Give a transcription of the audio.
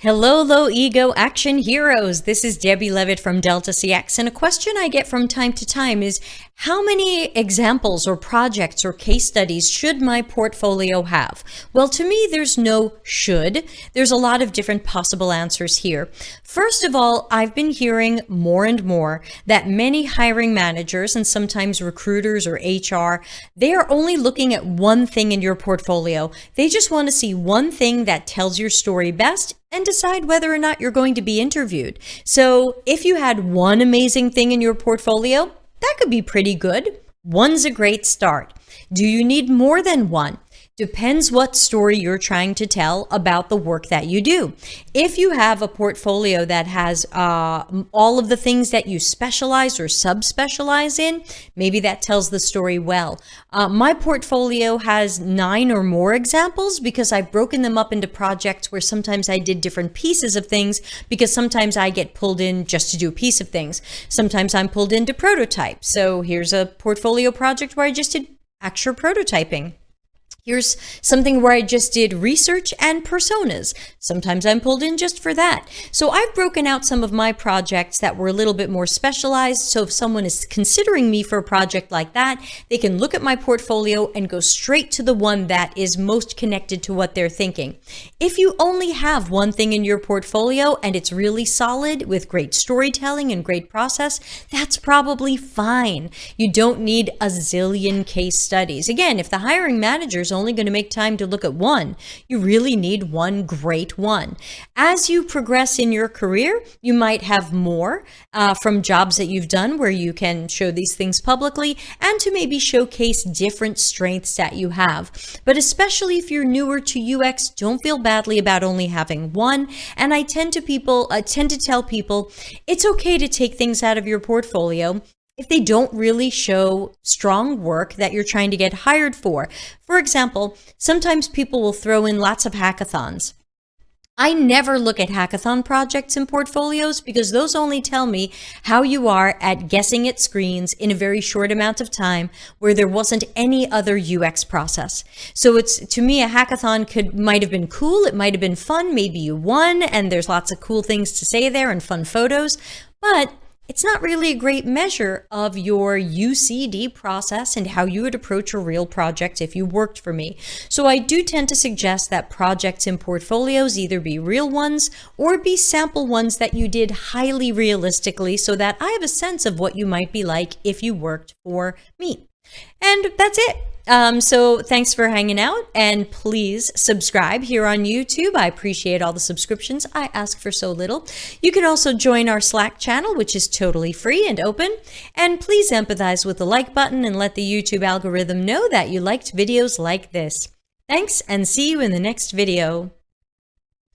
Hello, low ego action heroes. This is Debbie Levitt from Delta CX, and a question I get from time to time is, how many examples or projects or case studies should my portfolio have? Well, to me, there's no should. There's a lot of different possible answers here. First of all, I've been hearing more and more that many hiring managers and sometimes recruiters or HR, they are only looking at one thing in your portfolio. They just want to see one thing that tells your story best and decide whether or not you're going to be interviewed. So if you had one amazing thing in your portfolio, that could be pretty good. One's a great start. Do you need more than one? Depends what story you're trying to tell about the work that you do. If you have a portfolio that has all of the things that you specialize or subspecialize in, maybe that tells the story well. My portfolio has 9 or more examples because I've broken them up into projects where sometimes I did different pieces of things, because sometimes I get pulled in just to do a piece of things. Sometimes I'm pulled into prototype. So here's a portfolio project where I just did actual prototyping. Here's something where I just did research and personas. Sometimes I'm pulled in just for that. So I've broken out some of my projects that were a little bit more specialized. So if someone is considering me for a project like that, they can look at my portfolio and go straight to the one that is most connected to what they're thinking. If you only have one thing in your portfolio and it's really solid with great storytelling and great process, that's probably fine. You don't need a zillion case studies. Again, if the hiring manager's only going to make time to look at one, you really need one great one. As you progress in your career, you might have more from jobs that you've done where you can show these things publicly and to maybe showcase different strengths that you have. But especially if you're newer to UX, don't feel badly about only having one. And I tend to tell people it's okay to take things out of your portfolio if they don't really show strong work that you're trying to get hired for. For example, sometimes people will throw in lots of hackathons. I never look at hackathon projects in portfolios because those only tell me how you are at guessing at screens in a very short amount of time where there wasn't any other UX process. So to me, a hackathon might have been cool. It might have been fun. Maybe you won and there's lots of cool things to say there and fun photos, but it's not really a great measure of your UCD process and how you would approach a real project if you worked for me. So I do tend to suggest that projects in portfolios either be real ones or be sample ones that you did highly realistically so that I have a sense of what you might be like if you worked for me. And that's it. So thanks for hanging out, and please subscribe here on YouTube. I appreciate all the subscriptions. I ask for so little. You can also join our Slack channel, which is totally free and open. And please empathize with the like button and let the YouTube algorithm know that you liked videos like this. Thanks, and see you in the next video.